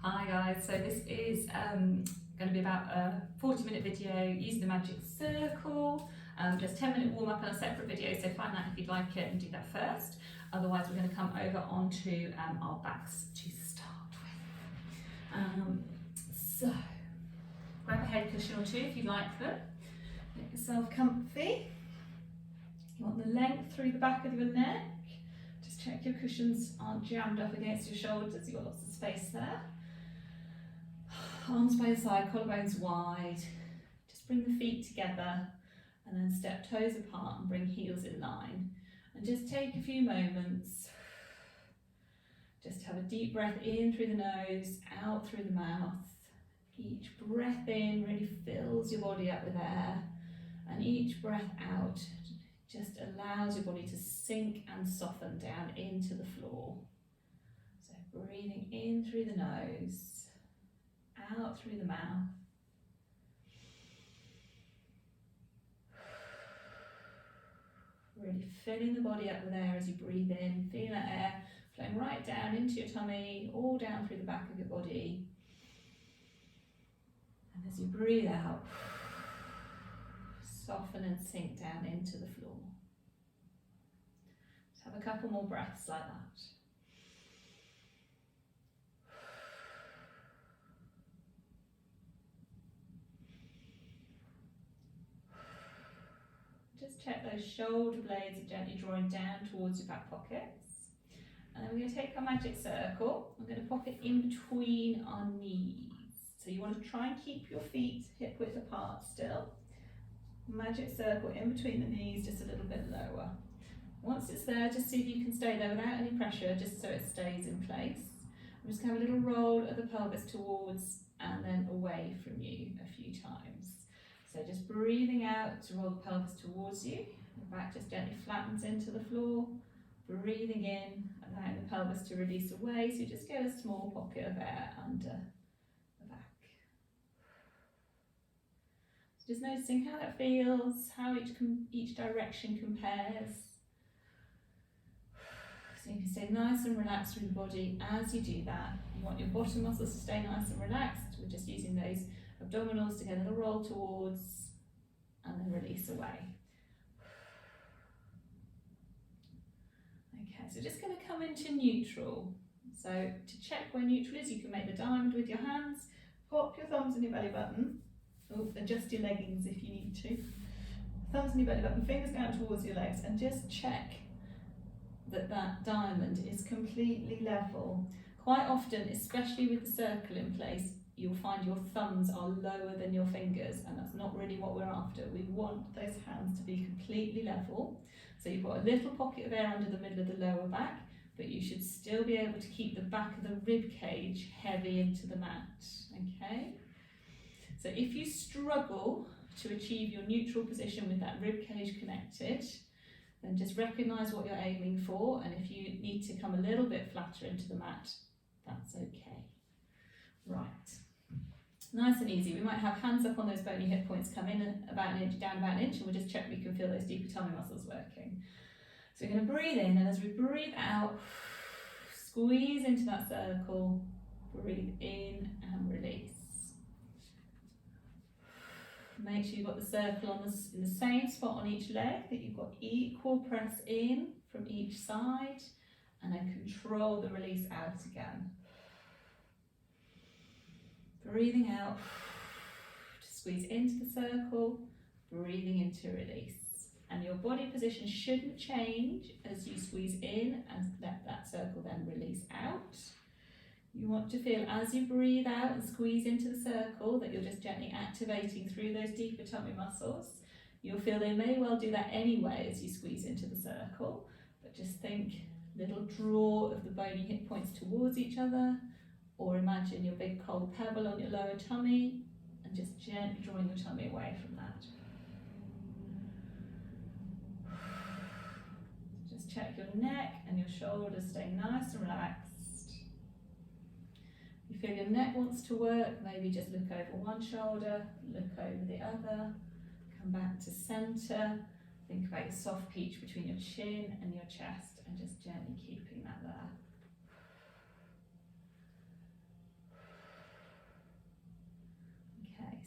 Hi guys, so this is going to be about a 40-minute video using the magic circle, just 10-minute warm up on a separate video, so find that if you'd like it and do that first. Otherwise we're going to come over onto our backs to start with. So grab a head cushion or two if you like them, make yourself comfy. You want the length through the back of your neck. Just check your cushions aren't jammed up against your shoulders, you've got lots of space there. Arms by your side, collarbones wide. Just bring the feet together and then step toes apart and bring heels in line. And just take a few moments. Just have a deep breath in through the nose, out through the mouth. Each breath in really fills your body up with air, and each breath out just allows your body to sink and soften down into the floor. So breathing in through the nose, out through the mouth. Really filling the body up with air as you breathe in, feeling that air flowing right down into your tummy, all down through the back of your body. And as you breathe out, soften and sink down into the floor. Just have a couple more breaths like that. Just check those shoulder blades are gently drawing down towards your back pockets. And then we're going to take our magic circle. I'm going to pop it in between our knees. So you want to try and keep your feet hip width apart still. Magic circle in between the knees, just a little bit lower. Once it's there, just see if you can stay there without any pressure, just so it stays in place. I'm just going to have a little roll of the pelvis towards and then away from you a few times. So just breathing out to roll the pelvis towards you. The back just gently flattens into the floor. Breathing in, allowing the pelvis to release away. So you just get a small pocket of air under the back. So just noticing how that feels, how each direction compares. So you can stay nice and relaxed through the body as you do that. You want your bottom muscles to stay nice and relaxed. We're just using those abdominals to get a little roll towards and then release away. Okay, so just going to come into neutral. So to check where neutral is, you can make the diamond with your hands, pop your thumbs in your belly button, adjust your leggings if you need to. Thumbs in your belly button, fingers down towards your legs, and just check that that diamond is completely level. Quite often, especially with the circle in place, you'll find your thumbs are lower than your fingers, and that's not really what we're after. We want those hands to be completely level. So you've got a little pocket of air under the middle of the lower back, but you should still be able to keep the back of the rib cage heavy into the mat, okay? So if you struggle to achieve your neutral position with that rib cage connected, then just recognise what you're aiming for, and if you need to come a little bit flatter into the mat, that's okay. Right. Nice and easy. We might have hands up on those bony hip points, come in about an inch, down about an inch, and we'll just check we can feel those deeper tummy muscles working. So we're going to breathe in, and as we breathe out, squeeze into that circle, breathe in and release. Make sure you've got the circle in the same spot on each leg, that you've got equal press in from each side, and then control the release out again. Breathing out to squeeze into the circle, breathing in to release. And your body position shouldn't change as you squeeze in and let that circle then release out. You want to feel as you breathe out and squeeze into the circle that you're just gently activating through those deeper tummy muscles. You'll feel they may well do that anyway as you squeeze into the circle, but just think little draw of the bony hip points towards each other, or imagine your big cold pebble on your lower tummy and just gently drawing your tummy away from that. Just check your neck and your shoulders stay nice and relaxed. You feel your neck wants to work, maybe just look over one shoulder, look over the other, come back to centre, think about your soft peach between your chin and your chest, and just gently keeping that there.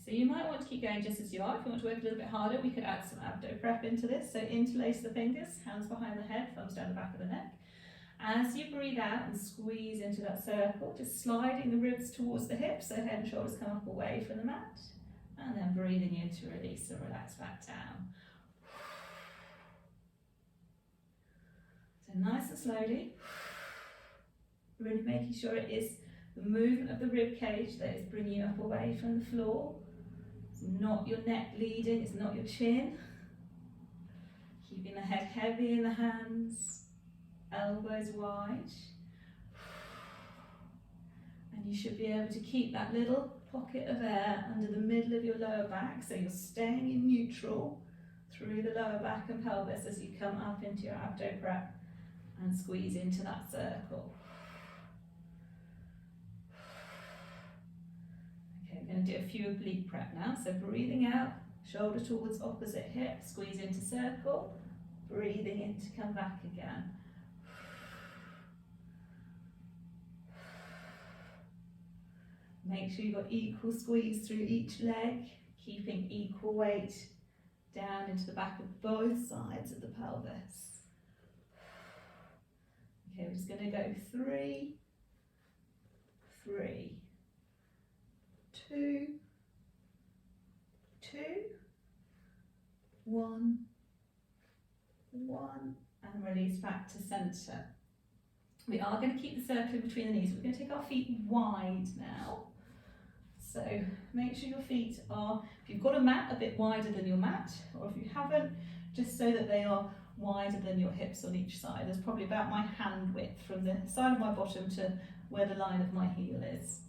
So you might want to keep going just as you are. If you want to work a little bit harder, we could add some abdo prep into this. So interlace the fingers, hands behind the head, thumbs down the back of the neck. As you breathe out and squeeze into that circle, just sliding the ribs towards the hips so head and shoulders come up away from the mat. And then breathing in to release and relax back down. So nice and slowly, really making sure it is the movement of the rib cage that is bringing you up away from the floor. It's not your neck leading, it's not your chin. Keeping the head heavy in the hands, elbows wide. And you should be able to keep that little pocket of air under the middle of your lower back, so you're staying in neutral through the lower back and pelvis as you come up into your abdo prep and squeeze into that circle. Okay, we're going to do a few oblique prep now. So breathing out, shoulder towards opposite hip, squeeze into circle, breathing in to come back again. Make sure you've got equal squeeze through each leg, keeping equal weight down into the back of both sides of the pelvis. Okay, we're just going to go 3, 3, 2, 2, 1, 1, and release back to centre. We are going to keep the circle in between the knees. We're going to take our feet wide now. So make sure your feet are, if you've got a mat, a bit wider than your mat, or if you haven't, just so that they are wider than your hips on each side. There's probably about my hand width from the side of my bottom to where the line of my heel is.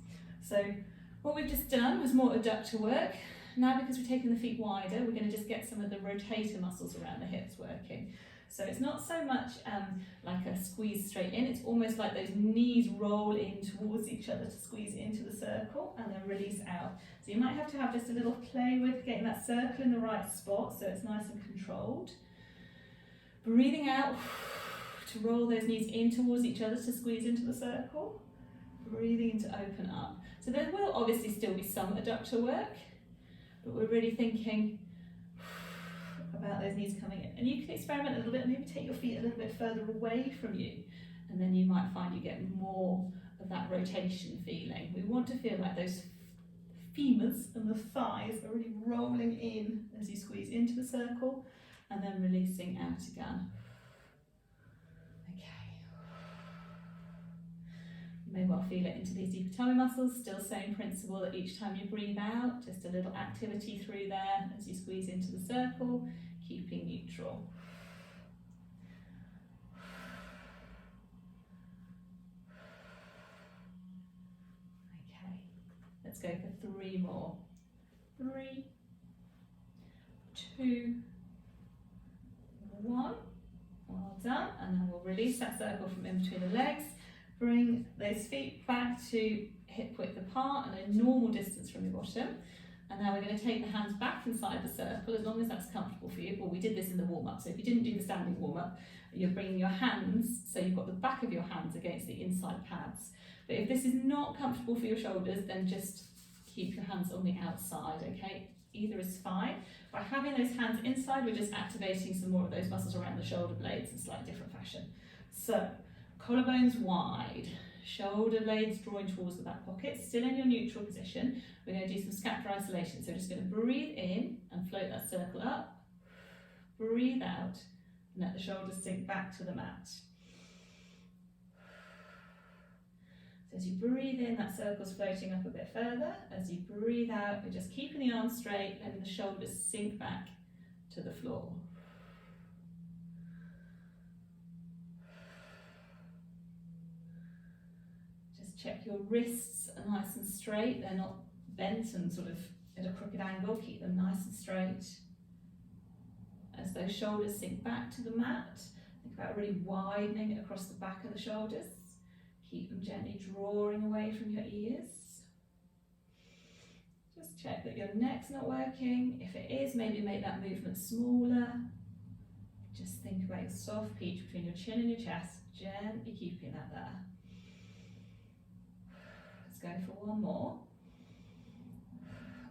So what we've just done was more adductor work. Now, because we're taking the feet wider, we're going to just get some of the rotator muscles around the hips working. So it's not so much like a squeeze straight in, it's almost like those knees roll in towards each other to squeeze into the circle and then release out. So you might have to have just a little play with getting that circle in the right spot so it's nice and controlled. Breathing out to roll those knees in towards each other to squeeze into the circle. Breathing in to open up. So there will obviously still be some adductor work, but we're really thinking about those knees coming in. And you can experiment a little bit, maybe take your feet a little bit further away from you, and then you might find you get more of that rotation feeling. We want to feel like those femurs and the thighs are really rolling in as you squeeze into the circle and then releasing out again. Okay. You may well feel it into these deeper tummy muscles, still same principle that each time you breathe out, just a little activity through there as you squeeze into the circle, keeping neutral. Okay, let's go for 3 more. 3, 2, 1. Well done. And then we'll release that circle from in between the legs. Bring those feet back to hip width apart and a normal distance from your bottom. And now we're going to take the hands back inside the circle as long as that's comfortable for you. Well, we did this in the warm-up, so if you didn't do the standing warm-up, you're bringing your hands, so you've got the back of your hands against the inside pads. But if this is not comfortable for your shoulders, then just keep your hands on the outside, okay? Either is fine. By having those hands inside, we're just activating some more of those muscles around the shoulder blades in a slightly different fashion. So, collarbones wide, shoulder blades drawing towards the back pocket, still in your neutral position. We're going to do some scapular isolation. So we're just going to breathe in and float that circle up. Breathe out and let the shoulders sink back to the mat. So as you breathe in, that circle's floating up a bit further. As you breathe out, we're just keeping the arms straight, letting the shoulders sink back to the floor. Check your wrists are nice and straight, they're not bent and sort of at a crooked angle, keep them nice and straight. As those shoulders sink back to the mat, think about really widening across the back of the shoulders. Keep them gently drawing away from your ears. Just check that your neck's not working. If it is, maybe make that movement smaller. Just think about your soft peach between your chin and your chest, gently keeping that there. Go for 1 more,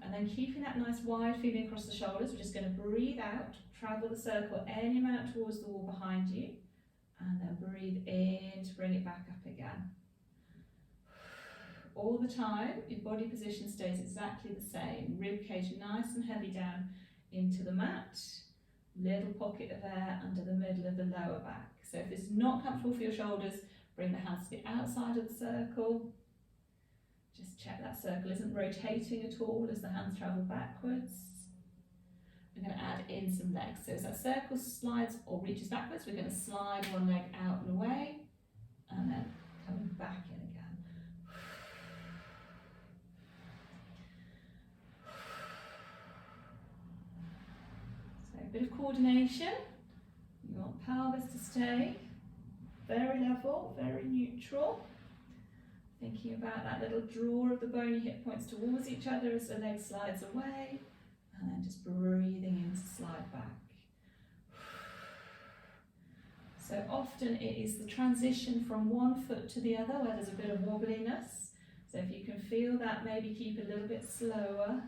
and then keeping that nice wide feeling across the shoulders, we're just going to breathe out, travel the circle any amount towards the wall behind you, and then breathe in to bring it back up again. All the time, your body position stays exactly the same. Rib cage nice and heavy down into the mat. Little pocket of air under the middle of the lower back. So if it's not comfortable for your shoulders, bring the hands to the outside of the circle. Just check that circle isn't rotating at all as the hands travel backwards. We're going to add in some legs. So as that circle slides or reaches backwards, we're going to slide one leg out and away, and then coming back in again. So a bit of coordination. You want pelvis to stay very level, very neutral. Thinking about that little draw of the bony hip points towards each other as the leg slides away, and then just breathing in to slide back. So often it is the transition from one foot to the other where there's a bit of wobbliness. So if you can feel that, maybe keep a little bit slower.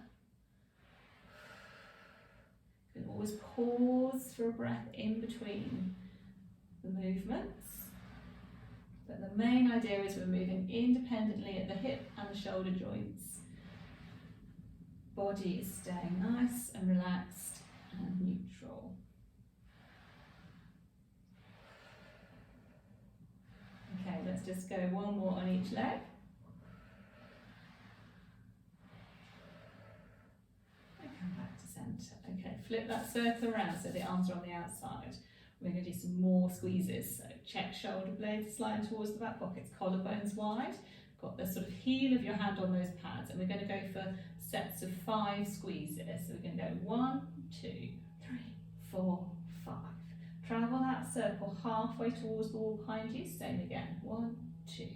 You can always pause for a breath in between the movements. But the main idea is we're moving independently at the hip and the shoulder joints. Body is staying nice and relaxed and neutral. Okay, let's just go one more on each leg. And come back to centre. Okay, flip that circle around so the arms are on the outside. We're going to do some more squeezes. So check shoulder blades sliding towards the back pockets, collarbones wide. Got the sort of heel of your hand on those pads, and we're going to go for sets of 5 squeezes. So we're going to go 1, 2, 3, 4, 5. Travel that circle halfway towards the wall behind you. Same again. 1, 2,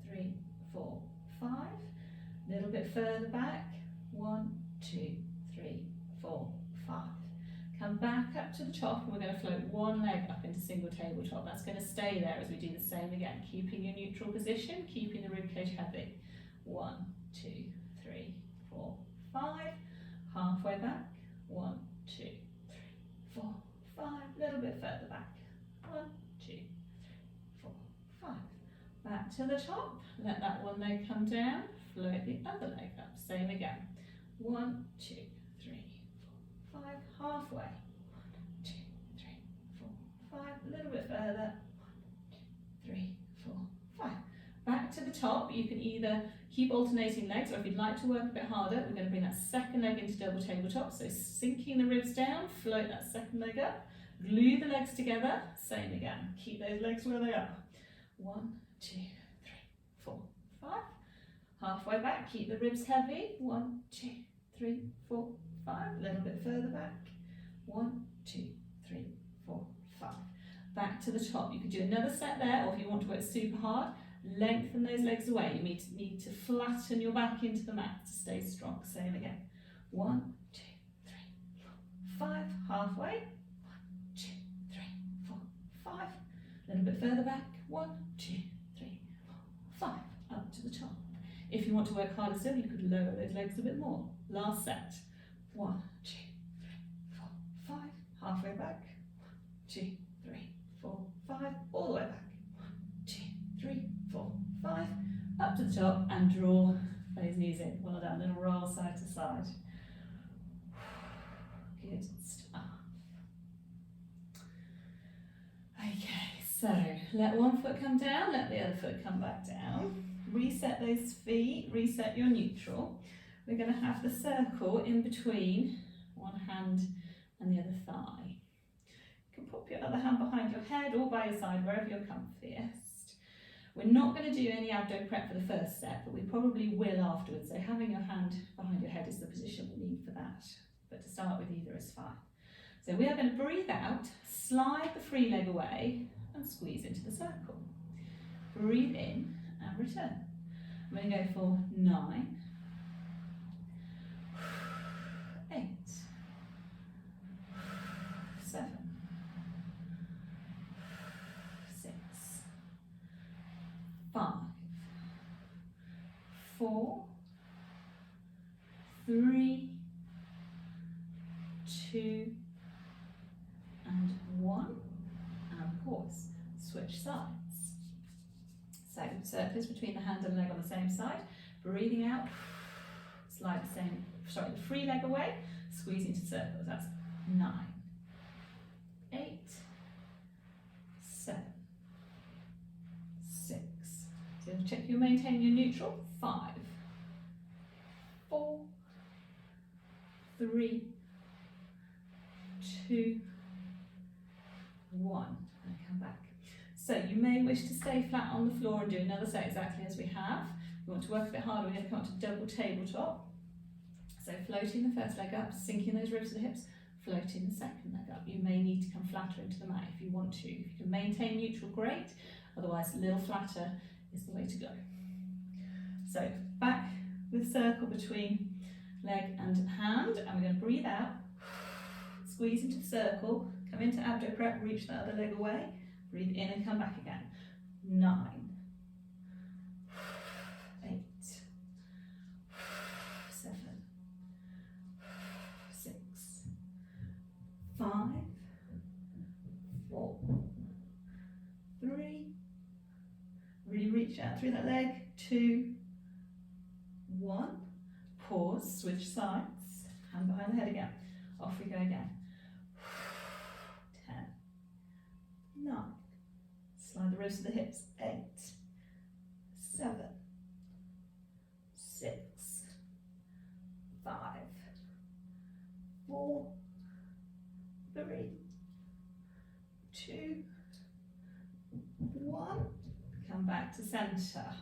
3, 4, 5. A little bit further back. 1, 2, 3, 4, 5. Come back up to the top, and we're going to float one leg up into single tabletop. That's going to stay there as we do the same again, keeping your neutral position, keeping the ribcage heavy. 1, 2, 3, 4, 5. Halfway back. 1, 2, 3, 4, 5. A little bit further back. 1, 2, 3, 4, 5. Back to the top. Let that one leg come down. Float the other leg up. Same again. 1, 2, 3, 4, 5. Halfway. 1, 2, 3, 4, 5. A little bit further. 1, 2, 3, 4, 5. Back to the top. You can either keep alternating legs, or if you'd like to work a bit harder, we're going to bring that second leg into double tabletop. So sinking the ribs down, float that second leg up, glue the legs together. Same again. Keep those legs where they are. 1, 2, 3, 4, 5. Halfway back. Keep the ribs heavy. 1, 2, 3, 4, 5. A little bit further back. 1, 2, 3, 4, 5. Back to the top. You could do another set there, or if you want to work super hard, lengthen those legs away. You need to flatten your back into the mat to stay strong. Same again. 1, 2, 3, 4, 5. Halfway. 1, 2, 3, 4, 5. A little bit further back. 1, 2, 3, 4, 5. Up to the top. If you want to work harder still, you could lower those legs a bit more. Last set. 1, 2, 3, 4, 5. Halfway back. 1, 2, 3, 4, 5. All the way back. 1, 2, 3, 4, 5. Up to the top and draw those knees in. Well done. Little roll side to side. Good stuff. Okay, so let one foot come down, let the other foot come back down. Reset those feet, reset your neutral. We're going to have the circle in between one hand and the other thigh. You can pop your other hand behind your head or by your side, wherever you're comfiest. We're not going to do any abdo prep for the first set, but we probably will afterwards. So having your hand behind your head is the position we need for that. But to start with, either is fine. So we are going to breathe out, slide the free leg away and squeeze into the circle. Breathe in and return. I'm going to go for 9, 8, 7, 6, 5, 4, 3, 2, and 1, and pause. Switch sides. So circles between the hand and leg on the same side. Breathing out, slide the free leg away, squeeze into circles. That's 9, 8, 7, 6. So check you're maintaining your neutral. 5, 4, 3, 2, 1, and come back. So you may wish to stay flat on the floor and do another set exactly as we have. If you want to work a bit harder, we're going to come up to double tabletop. So floating the first leg up, sinking those ribs to the hips, floating the second leg up. You may need to come flatter into the mat if you want to. If you can maintain neutral, great. Otherwise, a little flatter is the way to go. So back with circle between leg and hand, and we're going to breathe out, squeeze into the circle, come into abdo prep, reach that other leg away, breathe in and come back again. 9, 8, 7, 6, 5, 4, 3, really reach out through that leg, 2, 1, pause, switch sides, hand behind the head again, off we go again. 10, 9, slide the ribs to the hips, 8, 7, 6, 5, 4, 3, 2, 1, come back to centre.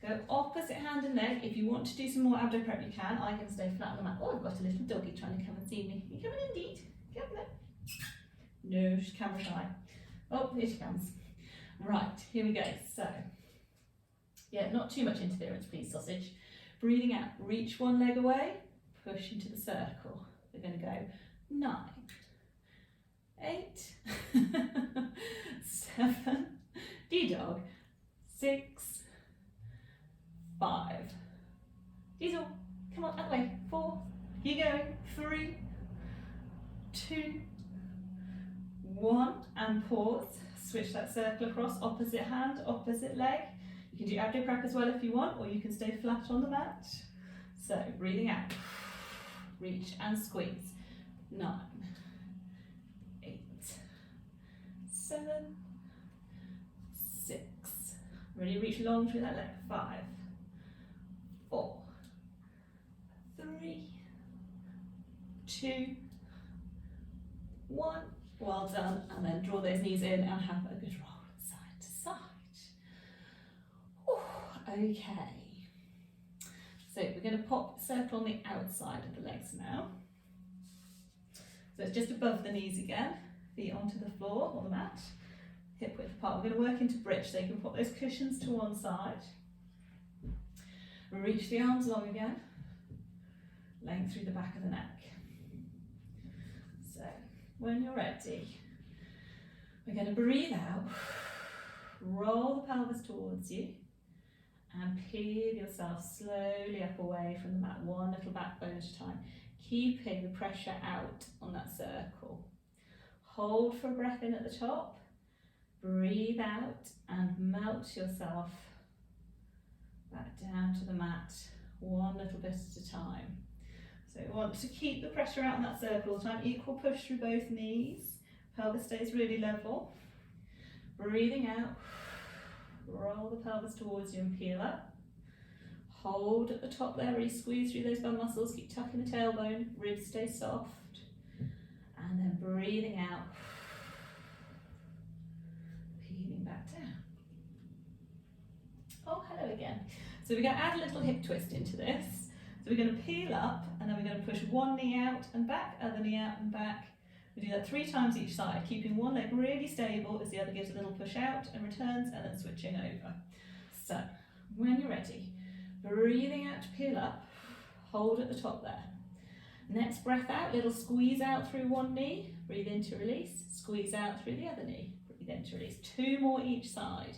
Go opposite hand and leg. If you want to do some more abdo prep, you can. I can stay flat on the mat. Oh, I've got a little doggy trying to come and see me. You coming indeed? Come on. No, she's camera shy. Oh, here she comes. Right, here we go. So, yeah, not too much interference, please, sausage. Breathing out, reach one leg away, push into the circle. We're going to go 9, 8, 7, D-dog, 6, 5, Diesel, come on, that way, 4, you go, 3, 2, 1, and pause. Switch that circle across, opposite hand, opposite leg. You can do abdo prep as well if you want, or you can stay flat on the mat. So, breathing out, reach and squeeze. 9, 8, 7, 6. Really reach long through that leg. 5, 4, 3, 2, 1. Well done, and then draw those knees in and have a good roll side to side. Ooh, okay, so we're going to pop the circle on the outside of the legs now. So it's just above the knees again, feet onto the floor or the mat, hip width apart. We're going to work into bridge, so you can pop those cushions to one side. Reach the arms long again, length through the back of the neck. So when you're ready, we're going to breathe out, roll the pelvis towards you, and peel yourself slowly up away from the mat, one little backbone at a time, keeping the pressure out on that circle. Hold for a breath in at the top, breathe out, and melt yourself back down to the mat, one little bit at a time. So we want to keep the pressure out on that circle all the time, equal push through both knees, pelvis stays really level. Breathing out, roll the pelvis towards you and peel up. Hold at the top there, really squeeze through those bum muscles, keep tucking the tailbone, ribs stay soft. And then breathing out, peeling back down. Oh, hello again. So we're going to add a little hip twist into this. So we're going to peel up, and then we're going to push one knee out and back, other knee out and back. We do that 3 times each side, keeping one leg really stable as the other gives a little push out and returns, and then switching over. So, when you're ready, breathing out to peel up, hold at the top there. Next breath out, little squeeze out through one knee, breathe in to release, squeeze out through the other knee, breathe in to release. 2 more each side.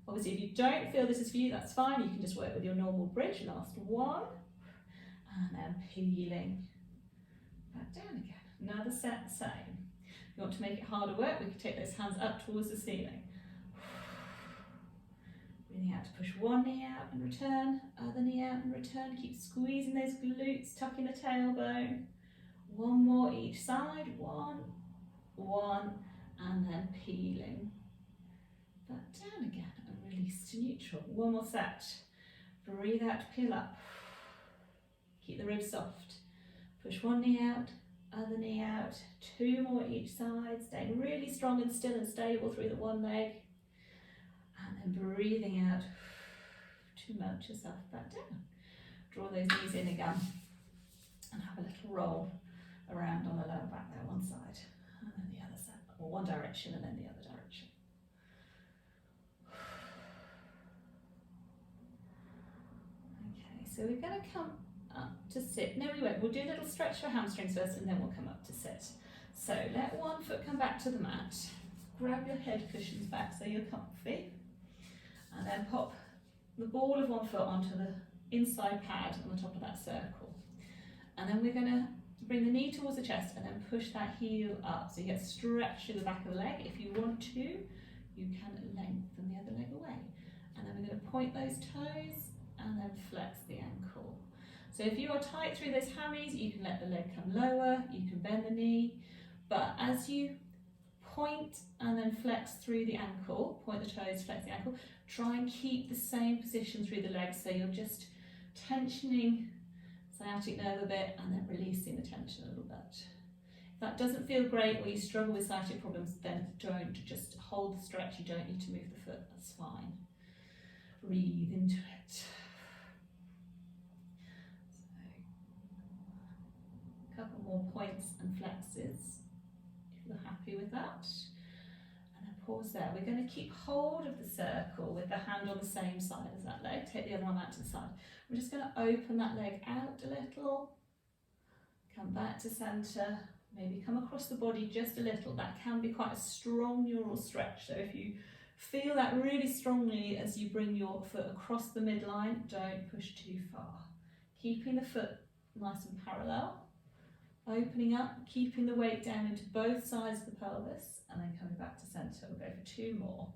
Obviously, if you don't feel this is for you, that's fine. You can just work with your normal bridge. Last one. And then peeling back down again. Another set, same. If you want to make it harder work, we can take those hands up towards the ceiling. Breathing out to push one knee out and return, other knee out and return. Keep squeezing those glutes, tucking the tailbone. One more each side, one, and then peeling. Back down again and release to neutral. One more set. Breathe out to peel up. Keep the ribs soft. Push one knee out, other knee out. Two more each side. Staying really strong and still and stable through the one leg. And then breathing out to melt yourself back down. Draw those knees in again and have a little roll around on the lower back there, one side and then the other side, or one direction and then the other direction. Okay, so we're going to come up to sit. No, we won't. We'll do a little stretch for hamstrings first and then we'll come up to sit. So let one foot come back to the mat. Grab your head cushions back so you're comfy. And then pop the ball of one foot onto the inside pad on the top of that circle. And then we're going to bring the knee towards the chest and then push that heel up. So you get stretch through the back of the leg. If you want to, you can lengthen the other leg away. And then we're going to point those toes and then flex the ankle. So if you are tight through those hammies, you can let the leg come lower, you can bend the knee. But as you point and then flex through the ankle, point the toes, flex the ankle, try and keep the same position through the legs, so you're just tensioning sciatic nerve a bit and then releasing the tension a little bit. If that doesn't feel great or you struggle with sciatic problems, then don't, just hold the stretch. You don't need to move the foot, that's fine. Breathe into it. So, a couple more points and flexes if you're happy with that. Pause there. We're going to keep hold of the circle with the hand on the same side as that leg. Take the other arm out to the side. We're just going to open that leg out a little. Come back to centre. Maybe come across the body just a little. That can be quite a strong neural stretch. So if you feel that really strongly as you bring your foot across the midline, don't push too far. Keeping the foot nice and parallel. Opening up, keeping the weight down into both sides of the pelvis, and then coming back to centre. We'll go for two more.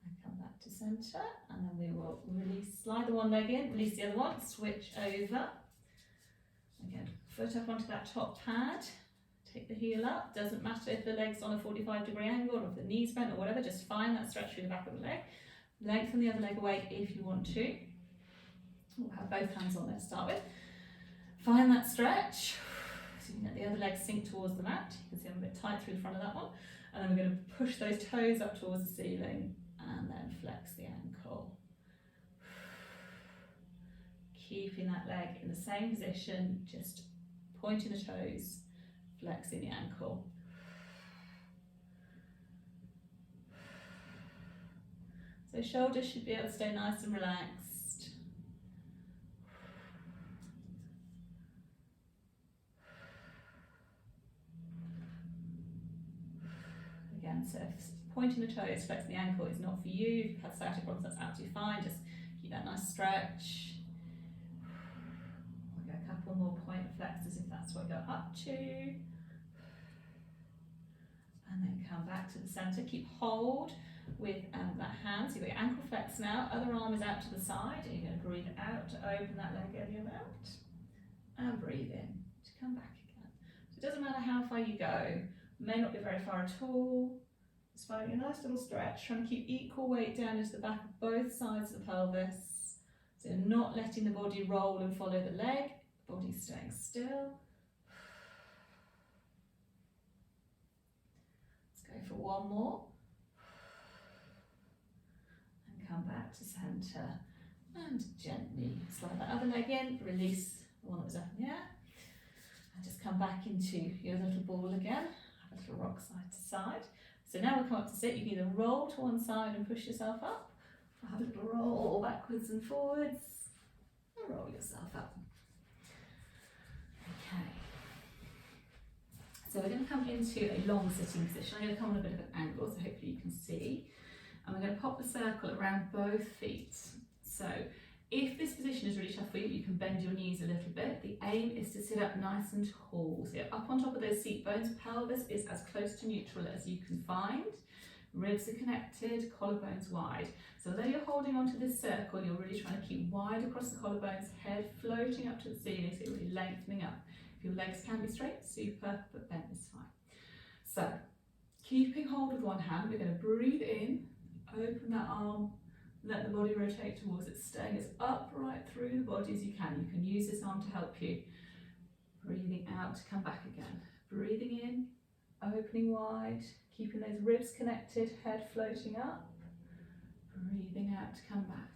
And come back to centre, and then we will release, slide the one leg in, release the other one, switch over. Again, foot up onto that top pad, take the heel up. Doesn't matter if the leg's on a 45-degree angle or if the knee's bent or whatever, just find that stretch through the back of the leg. Lengthen the other leg away if you want to. We'll have both hands on there to start with. Find that stretch. So you can let the other leg sink towards the mat. You can see I'm a bit tight through the front of that one. And then we're going to push those toes up towards the ceiling and then flex the ankle. Keeping that leg in the same position, just pointing the toes, flexing the ankle. So shoulders should be able to stay nice and relaxed. Again, so if pointing the toes, flexing the ankle is not for you. If you've had sciatic problems, that's absolutely fine. Just keep that nice stretch. We'll go a couple more point flexes if that's what you're up to. And then come back to the centre. Keep hold with that hand. So you've got your ankle flex now, other arm is out to the side, and you're going to breathe out to open that leg area out, and breathe in to come back again. So it doesn't matter how far you go, may not be very far at all, just finding a nice little stretch, trying to keep equal weight down into the back of both sides of the pelvis, so you're not letting the body roll and follow the leg, the body's staying still. Let's go for one more. Come back to centre and gently slide that other leg in, release the one that was up in the air, and just come back into your little ball again, have a little rock side to side. So now we'll come up to sit. You can either roll to one side and push yourself up, or have a little roll backwards and forwards and roll yourself up. Okay, so we're going to come into a long sitting position. I'm going to come on a bit of an angle so hopefully you can see. And we're going to pop the circle around both feet. So if this position is really tough for you, you can bend your knees a little bit. The aim is to sit up nice and tall. So you're up on top of those seat bones, pelvis is as close to neutral as you can find. Ribs are connected, collarbones wide. So although you're holding onto this circle, you're really trying to keep wide across the collarbones, head floating up to the ceiling, so you're really lengthening up. If your legs can be straight, super, but bent is fine. So keeping hold with one hand, we're going to breathe in, open that arm, let the body rotate towards it, staying as upright through the body as you can. You can use this arm to help you. Breathing out to come back again. Breathing in, opening wide, keeping those ribs connected, head floating up. Breathing out to come back.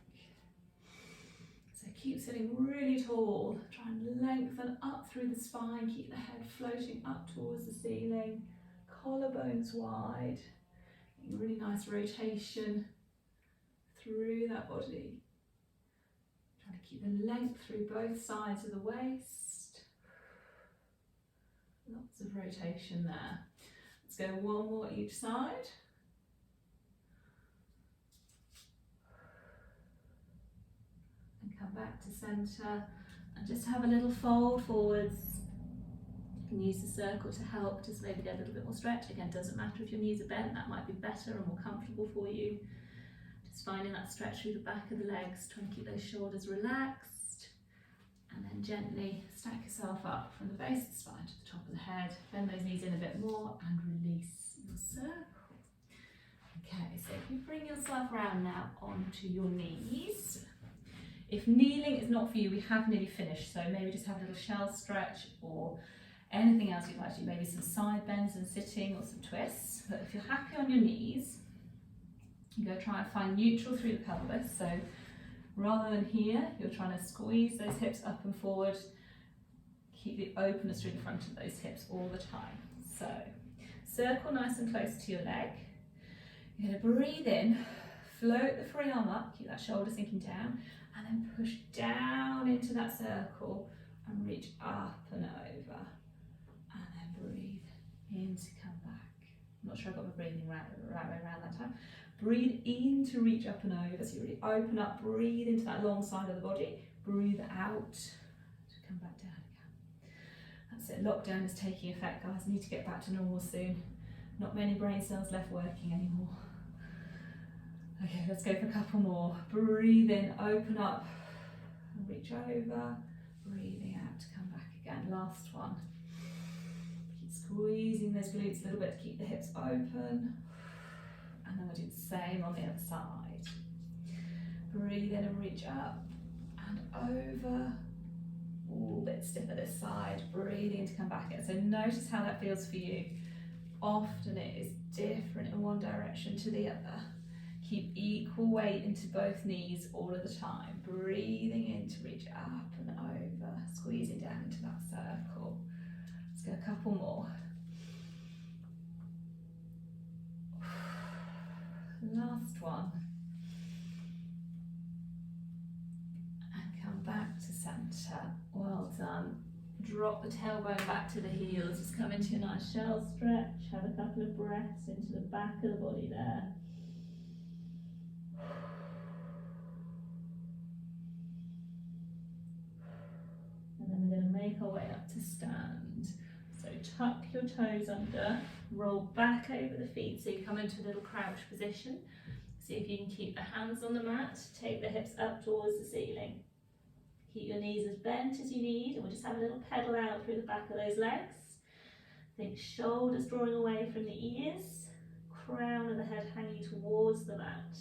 So keep sitting really tall. Try and lengthen up through the spine. Keep the head floating up towards the ceiling. Collarbones wide. Really nice rotation through that body. Trying to keep the length through both sides of the waist. Lots of rotation there. Let's go one more each side. And come back to centre and just have a little fold forwards. You can use the circle to help, just maybe get a little bit more stretch. Again, doesn't matter if your knees are bent, that might be better and more comfortable for you. Just finding that stretch through the back of the legs, trying to keep those shoulders relaxed. And then gently stack yourself up from the base of the spine to the top of the head. Bend those knees in a bit more and release your circle. Okay, so if you bring yourself around now onto your knees. If kneeling is not for you, we have nearly finished. So maybe just have a little shell stretch or anything else you'd like to do. Maybe some side bends and sitting or some twists. But if you're happy on your knees, you go try and find neutral through the pelvis. So rather than here, you're trying to squeeze those hips up and forward. Keep the openness through the front of those hips all the time. So circle nice and close to your leg. You're going to breathe in, float the free arm up, keep that shoulder sinking down, and then push down into that circle and reach up and over. And then breathe in to come back. I'm not sure I got my breathing right way around that time. Breathe in to reach up and over, so you really open up, breathe into that long side of the body, breathe out to come back down again. That's it, lockdown is taking effect, guys. I need to get back to normal soon. Not many brain cells left working anymore. Okay, let's go for a couple more. Breathe in, open up, and reach over, breathing out to come back again. Last one. Keep squeezing those glutes a little bit to keep the hips open. And then we'll do the same on the other side. Breathe in and reach up and over. Ooh, a bit stiffer this side. Breathing in to come back in. So notice how that feels for you. Often it is different in one direction to the other. Keep equal weight into both knees all of the time. Breathing in to reach up and over. Squeezing down into that circle. Let's go a couple more. Last one. And come back to centre. Well done. Drop the tailbone back to the heels. Just come into a nice shell stretch. Have a couple of breaths into the back of the body there. And then we're going to make our way up to stand. So tuck your toes under, roll back over the feet so you come into a little crouch position. See if you can keep the hands on the mat, take the hips up towards the ceiling. Keep your knees as bent as you need, and we'll just have a little pedal out through the back of those legs. Think shoulders drawing away from the ears, crown of the head hanging towards the mat.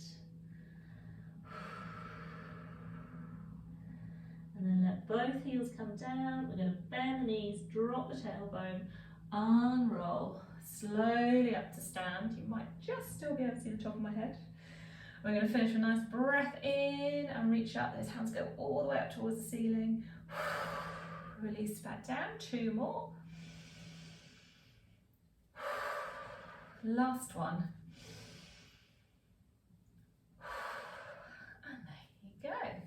And then let both heels come down. We're going to bend the knees, drop the tailbone, unroll, slowly up to stand. You might just still be able to see the top of my head. We're going to finish with a nice breath in and reach up. Those hands go all the way up towards the ceiling. Release back down. 2 more. Last one. And there you go.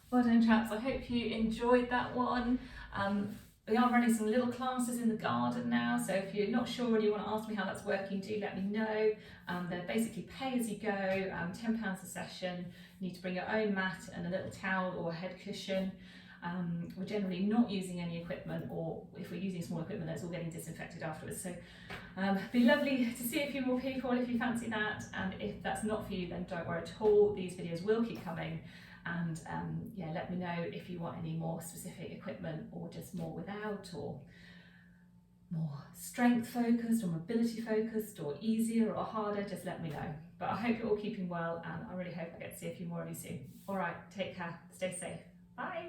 Well done, chaps. I hope you enjoyed that one. We are running some little classes in the garden now, so if you're not sure and you want to ask me how that's working, do let me know. They're basically pay as you go, £10 a session. You need to bring your own mat and a little towel or a head cushion. We're generally not using any equipment, or if we're using small equipment, that's all getting disinfected afterwards. So it'd be lovely to see a few more people if you fancy that, and if that's not for you, then don't worry at all. These videos will keep coming. And yeah, let me know if you want any more specific equipment, or just more without, or more strength focused or mobility focused, or easier or harder. Just let me know. But I hope you're all keeping well, and I really hope I get to see a few more of you soon. All right, take care, stay safe, bye.